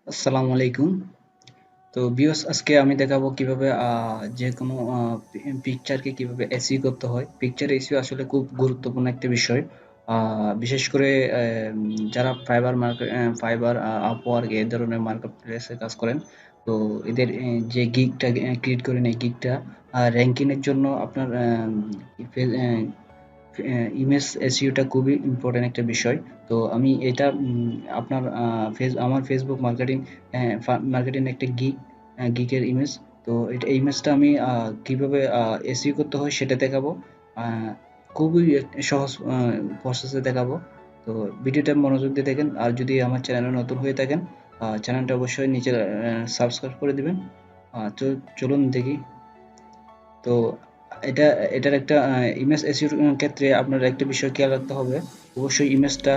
আসসালামু আলাইকুম। তো ভিউয়ার্স, আজকে আমি দেখাবো কিভাবে যে কোনো পিকচারকে কিভাবে এসইও করতে হয়। পিকচার এসইও আসলে খুব গুরুত্বপূর্ণ একটা বিষয়। বিশেষ করে যারা ফাইবার, আপওয়ার্ক এই ধরনের মার্কেট প্লেসে কাজ করেন, তো এদের যে গিগটা ক্রিয়েট করেন, এই গিগটা র্যাঙ্কিং এর জন্য আপনার ইমেজ এসইওটা খুবই ইম্পর্টেন্ট একটা বিষয়। তো আমি এটা আপনার আমার ফেসবুক মার্কেটিং একটা গিগের ইমেজ। তো এটা এই ইমেজটা আমি কিভাবে এসইও করতে হয় সেটা দেখাবো। খুবই সহজ প্রসেসে দেখাবো। তো ভিডিওটা মনোযোগ দিয়ে দেখেন, আর যদি আমার চ্যানেলে নতুন হয়ে থাকেন চ্যানেলটা অবশ্যই নিচে সাবস্ক্রাইব করে দিবেন। তো চলুন দেখি। তো এটা এটার একটা ইমেজ এসইওর ক্ষেত্রে আপনার একটা বিষয় খেয়াল রাখতে হবে। অবশ্যই ইমেজটা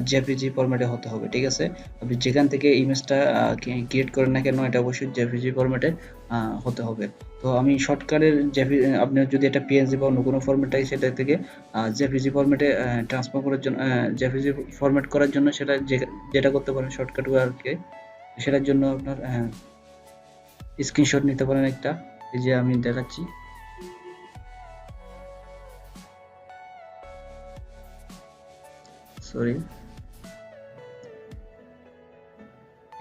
জেপিজি ফরম্যাটে হতে হবে, ঠিক আছে? আপনি যেখান থেকে ইমেজটা ক্রিয়েট করেন না কেন, এটা অবশ্যই জেপিজি ফরম্যাটে হতে হবে। তো আমি শর্টকাটের আপনার যদি এটা পিএনজি বা অন্য কোনো ফরম্যাট থাকে, সেটা থেকে জেপিজি ফরম্যাটে ট্রান্সফার করার জন্য, জেপিজি ফরম্যাট করার জন্য সেটা যেটা করতে পারেন শর্টকাট ওয়ার্কে, সেটার জন্য আপনার স্ক্রিনশট নিতে পারেন একটা। এই যে আমি দেখাচ্ছি, সরি,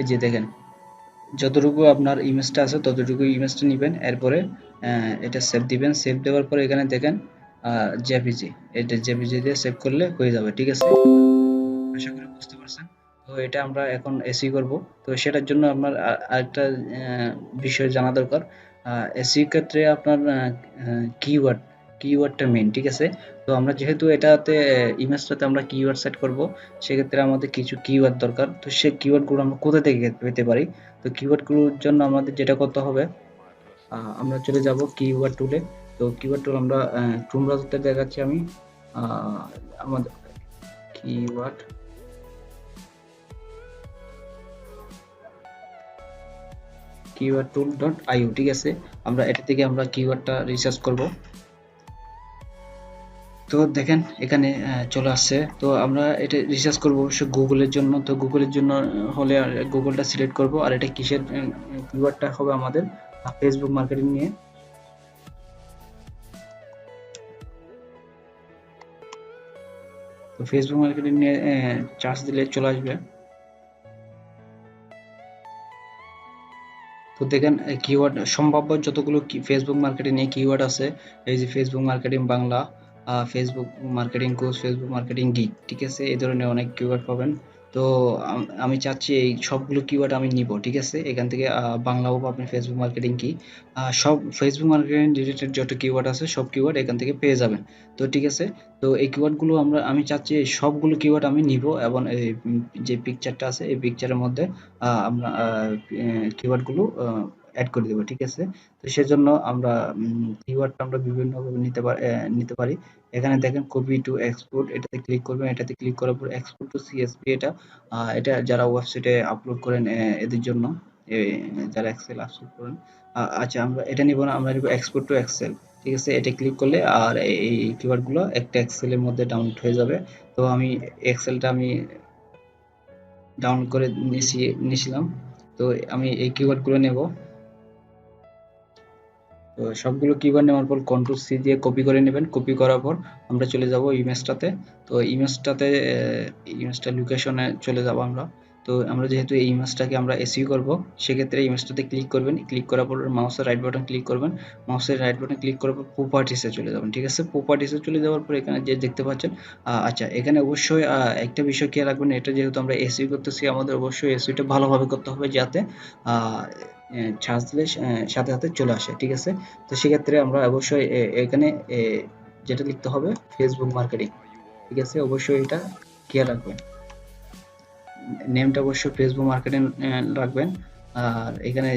এই যে দেখেন, যতটুকু আপনার ইমেজটা আছে ততটুকু ইমেজটা নেবেন। এরপরে এটা সেভ দিবেন। সেভ দেওয়ার পরে এখানে দেখেন জেপিজি, এটা জেপিজি দিয়ে সেভ করলে হয়ে যাবে, ঠিক আছে? আশা করি বুঝতে পারছেন। তো এটা আমরা এখন এসি করব। তো সেটার জন্য আপনার আরেকটা বিষয় জানা দরকার। এসি ক্ষেত্রে আপনার কিওয়ার্ডটা মেইন, ঠিক আছে? তো আমরা যেহেতু এটাতে ইমেজটাতে আমরা কিওয়ার্ড সেট করব, সেক্ষেত্রে আমাদের কিছু কিওয়ার্ড দরকার। তো সেই কিওয়ার্ডগুলো আমরা কোথা থেকে পেতে পারি? তো কিওয়ার্ডগুলোর জন্য আমাদের যেটা করতে হবে, আমরা চলে যাব কিওয়ার্ড টুলে। তো কিওয়ার্ড টুল আমরা ক্রোম ব্রাউজারতে দেখাচ্ছি আমি। আমাদের কিওয়ার্ড কিওয়ার্ড টুল ডট আইও, ঠিক আছে? আমরা এটা থেকে আমরা কিওয়ার্ডটা রিসার্চ করব। তো দেখেন এখানে চলে আসছে। তো আমরা এটা রিসার্চ করব অবশ্য গুগলের জন্য। তো গুগলের জন্য হলে গুগলটা সিলেক্ট করব। আর এটা কিসের কিওয়ার্ডটা হবে আমাদের ফেসবুক মার্কেটিং নিয়ে। তো ফেসবুক মার্কেটিং নিয়ে চার্জ দিলে চলে আসবে। তো দেখেন কিওয়ার্ড সম্ভাব্য যতগুলো ফেসবুক মার্কেটিং নিয়ে কিওয়ার্ড আছে, এই যে Facebook marketing Bangla, Facebook marketing course, Facebook marketing gig, ঠিক আছে? এই ধরনের অনেক কিওয়ার্ড পাবেন। তো আমি চাচ্ছি এই সবগুলো কিওয়ার্ড আমি নিব, ঠিক আছে? এখান থেকে বাংলাও পাবেন, ফেসবুক মার্কেটিং কি, সব ফেসবুক মার্কেটিং রিলেটেড যত কিওয়ার্ড আছে সব কিওয়ার্ড এখান থেকে পেয়ে যাবেন। তো ঠিক আছে। তো এই কিওয়ার্ডগুলো আমি চাচ্ছি এই সবগুলো কিওয়ার্ড আমি নিব, এবং এই যে পিকচারটা আছে এই পিকচারের মধ্যে আমরা কিওয়ার্ডগুলো অ্যাড করে দেবো, ঠিক আছে? তো সেজন্য আমরা কিওয়ার্ডটা আমরা বিভিন্নভাবে নিতে পারি। এখানে দেখেন কপি টু এক্সপোর্ট, এটাতে ক্লিক করবেন। এটাতে ক্লিক করার পর এক্সপোর্ট টু সিএসভি, এটা যারা ওয়েবসাইটে আপলোড করেন এদের জন্য, এ, যারা এক্সেল আপলোড করেন। আচ্ছা, আমরা এটা নিব না, আমরা নিব এক্সপোর্ট টু এক্সেল, ঠিক আছে? এটা ক্লিক করলে আর এই কিওয়ার্ডগুলো একটা এক্সেলের মধ্যে ডাউনলোড হয়ে যাবে। তো আমি এক্সেলটা ডাউনলোড করে নিয়েছিলাম। তো আমি এই কিওয়ার্ডগুলো নেব। তো সবগুলো কিওয়ার্ড নেওয়ার পর কন্ট্রোল সি দিয়ে কপি করে নেবেন। কপি করার পর আমরা চলে যাব ইমেজটাতে। তো ইমেজটা লোকেশনে চলে যাব আমরা। তো আমরা যেহেতু এই ইমেজটাকে আমরা এসইও করব, সেক্ষেত্রে ইমেজটাতে ক্লিক করবেন। ক্লিক করার পর মাউসের রাইট বাটন ক্লিক করবেন। মাউসের রাইট বাটন ক্লিক করার পর প্রপার্টিসে চলে যাবেন, ঠিক আছে? প্রপার্টিসে চলে যাওয়ার পর এখানে যে দেখতে পাচ্ছেন, আচ্ছা, এখানে অবশ্যই একটা বিষয় খেয়াল রাখবেন। এটা যেহেতু আমরা এসইও করতেছি, আমাদের অবশ্যই এসইওটা ভালোভাবে করতে হবে, যাতে সার্চ দিলে সাথে সাথে চলে আসে, ঠিক আছে? তো সেক্ষেত্রে আমরা অবশ্যই এখানে এ, যেটা লিখতে হবে ফেসবুক মার্কেটিং, ঠিক আছে? অবশ্যই এটা খেয়াল রাখবেন। নেমটা অবশ্যই ফেসবুক মার্কেটিং রাখবেন। আর এখানে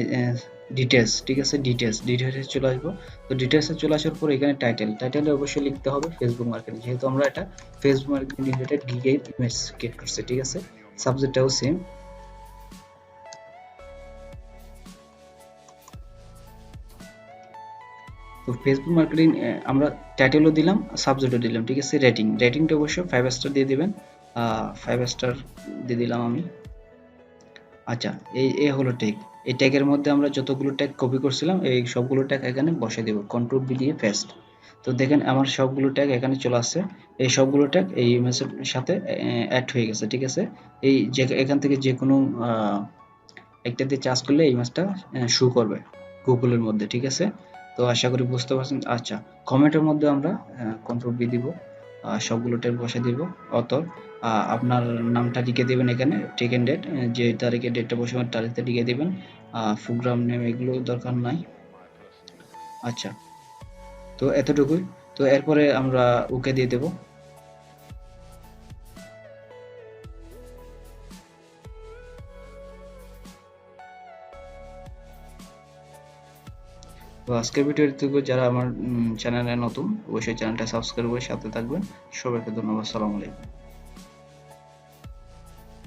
ডিটেলস, ঠিক আছে? ডিটেলসে চলে আসবো। তো ডিটেলসে চলে আসার পর এখানে টাইটেলে অবশ্যই লিখতে হবে ফেসবুক মার্কেটিং, যেহেতু আমরা এটা ফেসবুক মার্কেটিং রিলেটেড গিগের ইমেজ ক্রিয়েট করছি, ঠিক আছে? সাবজেক্টটাও সেম। তো ফেসবুক মার্কেটিং আমরা টাইটেলও দিলাম, সাবজেক্টও দিলাম, ঠিক আছে? রেটিংটা অবশ্যই 5 স্টার দিয়ে দিবেন। 5 স্টার দিয়ে দিলাম আমি। আচ্ছা, এই হলো ট্যাগ। এই ট্যাগের মধ্যে আমরা যতগুলো ট্যাগ কপি করছিলাম এই সবগুলো ট্যাগ এখানে বসে দেব, কন্ট্রোল বি দিয়ে পেস্ট। তো দেখেন আমার সবগুলো ট্যাগ এখানে চলে আসছে। এই সবগুলো ট্যাগ এই ইমেজের সাথে অ্যাড হয়ে গেছে, ঠিক আছে। এই যে এখান থেকে যে কোনো একটা দিয়ে চার্জ করলে এই ইমেজটা শো করবে গুগলের মধ্যে, ঠিক আছে। তো আশা করি বুঝতে পারছেন। আচ্ছা, কমেন্টের মধ্যে আমরা কন্ট্রোল বি দিব, সবগুলো ট্যাগ বসে দিব। অতএব আপনার নামটা লিখে দেবেন এখানে, ঠিক এন্ড ডেট, যে তারিখে ডেটটা বসাবেন তারিখটা লিখে দেবেন। প্রোগ্রাম নেম এগুলো দরকার নাই। আচ্ছা, তো এতটুকুই। তো এরপরে আমরা ওকে দিয়ে দেব। তো আজকের ভিডিওটুকু, যারা আমার চ্যানেলে নতুন অবশ্যই চ্যানেলটা সাবস্ক্রাইব করে সাথে থাকবেন। সবাইকে ধন্যবাদ। আসসালামু আলাইকুম।